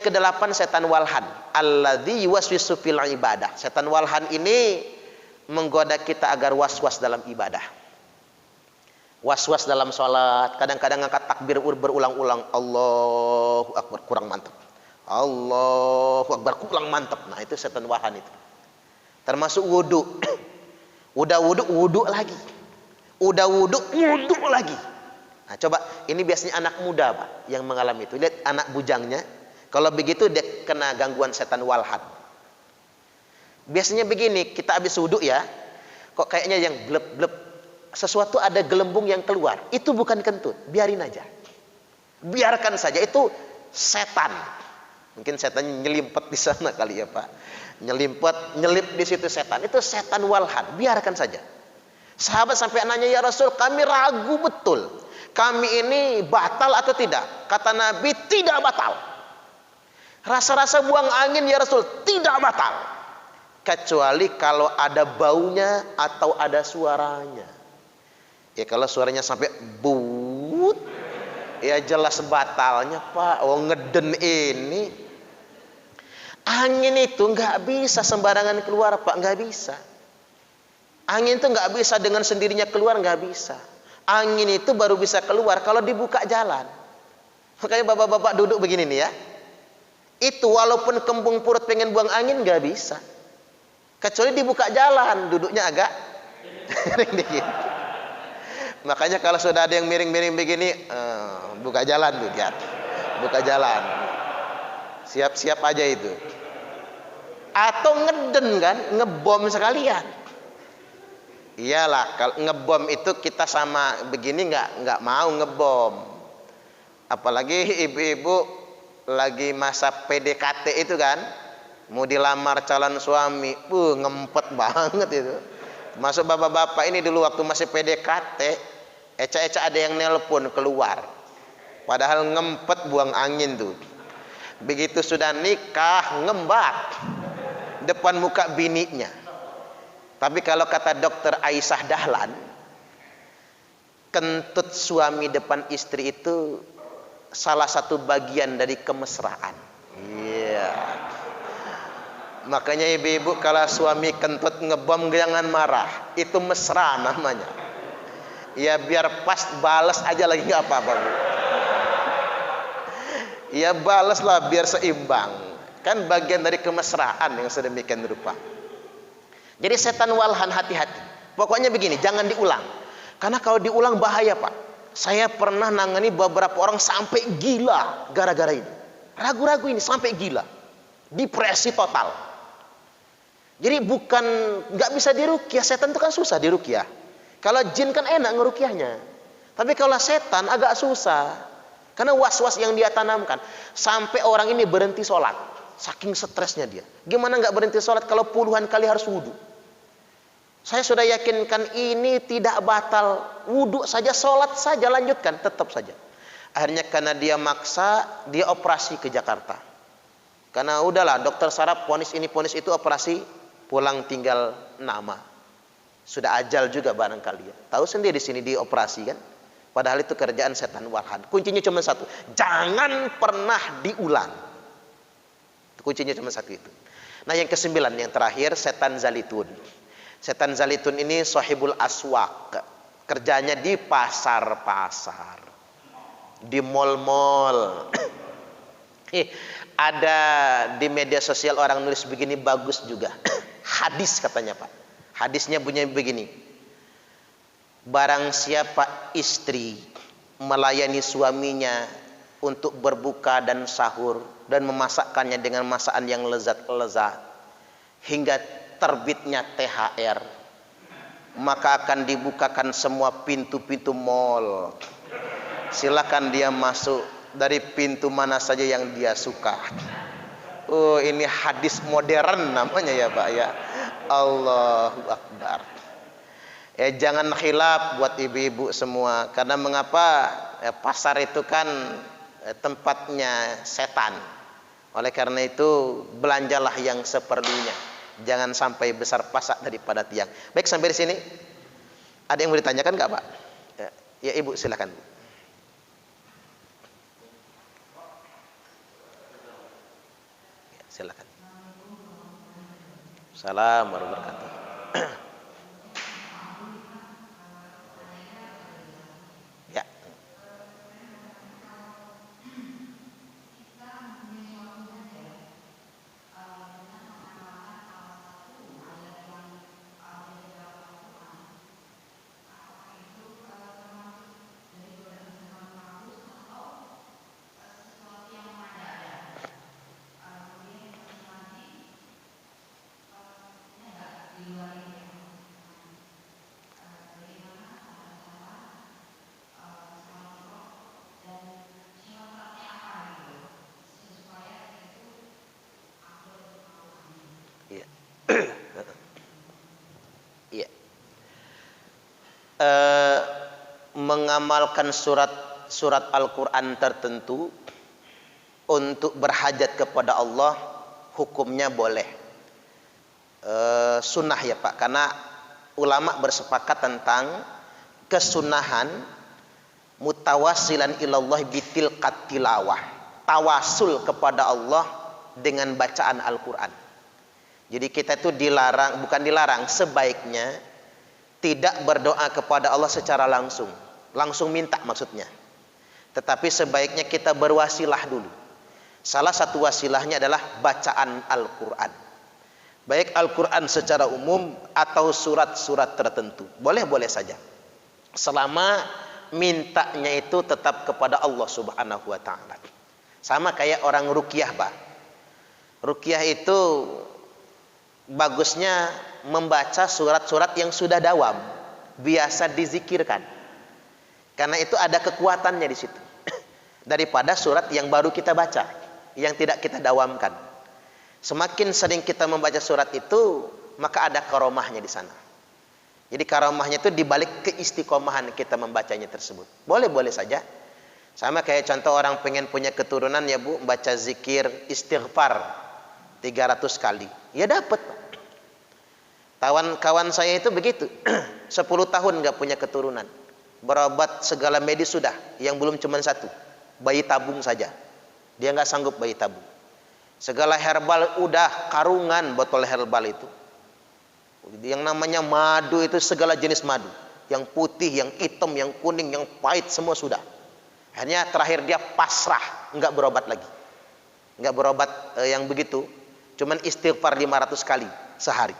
Kedelapan setan walhan, alladzi yuwaswisu fil ibadah. Setan walhan ini menggoda kita agar was-was dalam ibadah. Was-was dalam sholat, kadang-kadang angkat takbir berulang-ulang, Allahu Akbar, kurang mantap. Allahu Akbar, kurang mantap. Nah, itu setan walhan itu. Termasuk wudu. Udah wudu, wudu lagi. Udah wudu, wudu lagi. Nah, coba, ini biasanya anak muda, Pak, yang mengalami itu. Lihat anak bujangnya. Kalau begitu dia kena gangguan setan walhan. Biasanya begini, kita habis wudu ya, kok kayaknya yang bleb-bleb, sesuatu ada gelembung yang keluar. Itu bukan kentut, biarin aja. Biarkan saja, itu setan. Mungkin setannya nyelimpet di sana kali ya Pak. Nyelip di situ setan. Itu setan walhan, biarkan saja. Sahabat sampai nanya, ya Rasul, kami ragu betul. Kami ini batal atau tidak? Kata Nabi, tidak batal. Rasa-rasa buang angin ya Rasul, tidak batal. Kecuali kalau ada baunya atau ada suaranya. Ya kalau suaranya sampai but, ya jelas batalnya Pak. Oh ngeden ini. Angin itu nggak bisa sembarangan keluar Pak, nggak bisa. Angin itu nggak bisa dengan sendirinya keluar, nggak bisa. Angin itu baru bisa keluar kalau dibuka jalan. Makanya bapak-bapak duduk begini nih ya. Itu walaupun kembung perut pengen buang angin nggak bisa. Kecuali dibuka jalan, duduknya agak miring dikit. Makanya kalau sudah ada yang miring-miring begini, buka jalan tuh lihat. Buka jalan. Siap-siap aja itu. Atau ngeden kan, ngebom sekalian. Iyalah, kalau ngebom itu kita sama begini nggak mau ngebom. Apalagi ibu-ibu lagi masa PDKT itu kan, mau dilamar calon suami, ngempet banget itu. Masuk bapak-bapak ini dulu waktu masih PDKT, eca-eca ada yang nelpon keluar, padahal ngempet buang angin tuh. Begitu sudah nikah, ngembak depan muka bininya. Tapi kalau kata dokter Aisyah Dahlan, kentut suami depan istri itu salah satu bagian dari kemesraan. Iya. Makanya ibu-ibu kalau suami kentut ngebom jangan marah. Itu mesra namanya. Ya biar pas balas aja lagi nggak apa-apa Bu. Ya balaslah biar seimbang. Kan bagian dari kemesraan yang sedemikian rupa. Jadi setan walhan hati-hati. Pokoknya begini, jangan diulang. Karena kalau diulang bahaya Pak. Saya pernah nangani beberapa orang sampai gila gara-gara ini. Ragu-ragu ini sampai gila. Depresi total. Jadi bukan nggak bisa diruqyah, setan itu kan susah diruqyah. Kalau jin kan enak ngeruqyahnya. Tapi kalau setan agak susah. Karena was-was yang dia tanamkan. Sampai orang ini berhenti sholat. Saking stresnya dia. Gimana nggak berhenti sholat kalau puluhan kali harus wudu? Saya sudah yakinkan ini tidak batal. Wudhu saja, sholat saja, lanjutkan, tetap saja. Akhirnya karena dia maksa, dia operasi ke Jakarta. Karena udahlah, dokter saraf ponis ini ponis itu, operasi, pulang tinggal nama. Sudah ajal juga barangkali ya. Tahu sendiri di sini dioperasi kan. Padahal itu kerjaan setan walhan. Kuncinya cuma satu, jangan pernah diulang. Kuncinya cuma satu itu. Nah yang kesembilan, yang terakhir, setan zalitun. Setan zalitun ini sahibul aswaq. Kerjanya di pasar-pasar, di mal-mal. Ada di media sosial orang nulis begini, bagus juga. Hadis katanya Pak. Hadisnya bunyi begini. Barang siapa istri melayani suaminya untuk berbuka dan sahur dan memasakkannya dengan masakan yang lezat-lezat hingga terbitnya THR, maka akan dibukakan semua pintu-pintu mal. Silakan dia masuk dari pintu mana saja yang dia suka. Oh ini hadis modern namanya ya Pak ya. Allahu Akbar. Jangan khilaf buat ibu-ibu semua. Karena mengapa? Pasar itu kan tempatnya setan. Oleh karena itu belanjalah yang seperlunya. Jangan sampai besar pasak daripada tiang. Baik, sampai di sini. Ada yang mau ditanyakan nggak Pak? Ya Ibu silakan. Silakan. Assalamualaikum warahmatullahi wabarakatuh. Ya. Iya. Iya. Mengamalkan surat Al-Quran tertentu untuk berhajat kepada Allah hukumnya boleh. Sunnah ya Pak, karena ulama bersepakat tentang kesunahan mutawassilan ilallah bitilqat tilawah, tawasul kepada Allah dengan bacaan Al-Quran. Jadi kita itu dilarang, bukan dilarang, sebaiknya tidak berdoa kepada Allah secara langsung minta maksudnya. Tetapi sebaiknya kita berwasilah dulu. Salah satu wasilahnya adalah bacaan Al-Quran. Baik Al-Quran secara umum atau surat-surat tertentu. Boleh-boleh saja. Selama mintanya itu tetap kepada Allah Subhanahu wa ta'ala. Sama kayak orang ruqyah, Pak. Ruqyah itu bagusnya membaca surat-surat yang sudah dawam, biasa dizikirkan. Karena itu ada kekuatannya di situ. Daripada surat yang baru kita baca, yang tidak kita dawamkan. Semakin sering kita membaca surat itu, maka ada karomahnya di sana. Jadi karomahnya itu dibalik keistiqomahan kita membacanya tersebut. Boleh-boleh saja. Sama kayak contoh orang pengen punya keturunan ya Bu, baca zikir istighfar 300 kali. Ya dapat. Kawan saya itu begitu. 10 tahun nggak punya keturunan. Berobat segala medis sudah, yang belum cuma satu, bayi tabung saja. Dia nggak sanggup bayi tabung. Segala herbal udah karungan botol herbal itu. Yang namanya madu itu segala jenis madu, yang putih, yang hitam, yang kuning, yang pahit semua sudah. Akhirnya terakhir dia pasrah, nggak berobat lagi. Nggak berobat yang begitu, cuman istighfar 500 kali sehari.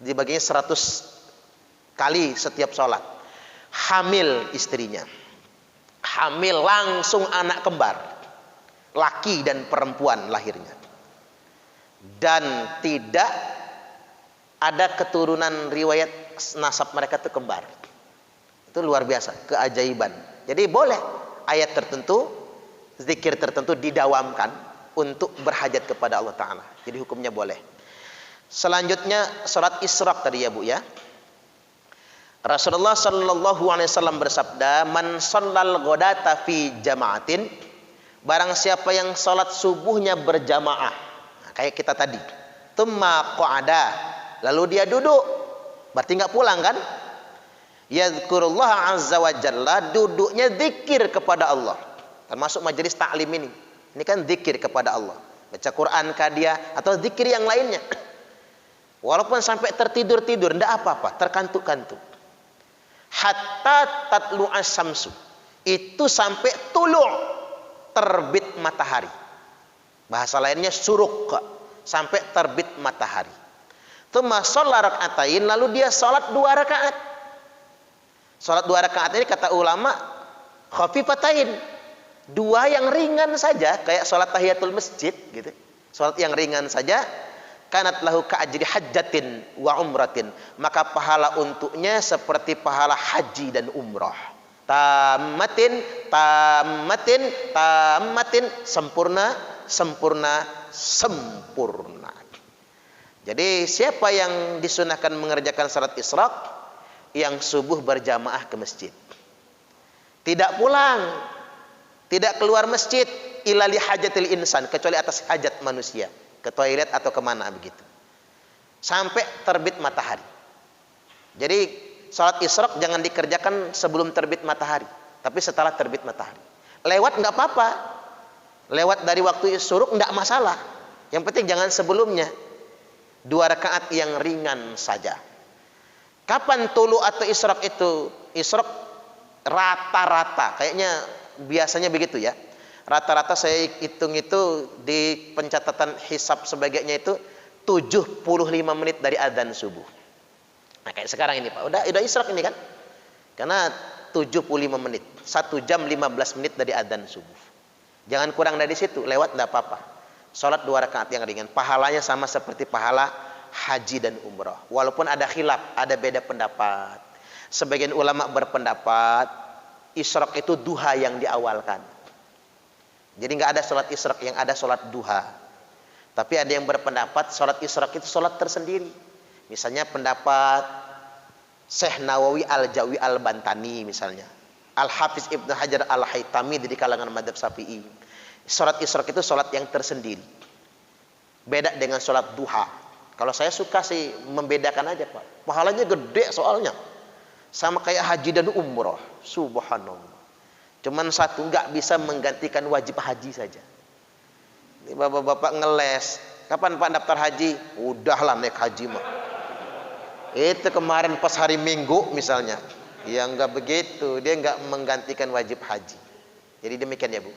Dibaginya 100 kali setiap sholat. Hamil istrinya. Hamil langsung anak kembar. Laki dan perempuan lahirnya. Dan tidak ada keturunan riwayat nasab mereka itu kembar. Itu luar biasa, keajaiban. Jadi boleh ayat tertentu, zikir tertentu didawamkan untuk berhajat kepada Allah Ta'ala. Jadi hukumnya boleh. Selanjutnya surat Isra tadi ya Bu ya. Rasulullah sallallahu alaihi wasallam bersabda, "Man shallal ghadata fi jama'atin," barang siapa yang salat subuhnya berjamaah. Nah, kayak kita tadi. Tsumma qa'ada, lalu dia duduk. Berarti enggak pulang kan? Yazkurullah azza wa jalla, duduknya zikir kepada Allah. Termasuk majelis taklim ini. Ini kan zikir kepada Allah. Baca Quran kah dia atau zikir yang lainnya. Walaupun sampai tertidur-tidur enggak apa-apa, terkantuk-kantuk. Hatta tatlu as-samsu, itu sampai tulu', terbit matahari. Bahasa lainnya suruk, sampai terbit matahari. Tsumma shalla rak'atain, lalu dia salat 2 rakaat. Salat 2 rakaat ini kata ulama khafifatain, 2 yang ringan saja, kayak salat tahiyatul masjid gitu. Salat yang ringan saja. Kanat lahu ka'ajri hajjatin wa umratin, maka pahala untuknya seperti pahala haji dan umrah. Tammatin, sempurna, sempurna, sempurna. Jadi siapa yang disunahkan mengerjakan salat Isra? Yang subuh berjamaah ke masjid. Tidak pulang, tidak keluar masjid illa li hajatil insan, kecuali atas hajat manusia. Ke toilet atau kemana begitu. Sampai terbit matahari. Jadi salat Isra jangan dikerjakan sebelum terbit matahari, tapi setelah terbit matahari. Lewat enggak apa-apa. Lewat dari waktu syuruk enggak masalah. Yang penting jangan sebelumnya. 2 rakaat yang ringan saja. Kapan tulu atau isyraq itu? Isyraq rata-rata, kayaknya biasanya begitu ya. Rata-rata saya hitung itu di pencatatan hisab sebagainya itu 75 menit dari adzan subuh. Nah, kayak sekarang ini Pak, udah isyraq ini kan? Karena 75 menit, 1 jam 15 menit dari adzan subuh. Jangan kurang dari situ, lewat enggak apa-apa. Salat 2 rakaat yang ringan, pahalanya sama seperti pahala haji dan umrah. Walaupun ada khilaf, ada beda pendapat. Sebagian ulama berpendapat isyraq itu duha yang diawalkan. Jadi nggak ada sholat isyraq, yang ada sholat duha. Tapi ada yang berpendapat sholat isyraq itu sholat tersendiri. Misalnya pendapat Syekh Nawawi Al-Jawi Al-Bantani misalnya, Al-Hafiz Ibnu Hajar Al-Haytami di kalangan madzhab Syafi'i. Sholat isyraq itu sholat yang tersendiri. Beda dengan sholat duha. Kalau saya suka sih membedakan aja Pak. Pahalanya gede soalnya. Sama kayak haji dan umrah. Subhanallah. Cuman satu, nggak bisa menggantikan wajib haji saja. Ini bapak-bapak ngeles. Kapan Pak daftar haji? Udahlah naik haji mah. Itu kemarin pas hari Minggu misalnya. Ya nggak begitu. Dia nggak menggantikan wajib haji. Jadi demikian ya Bu.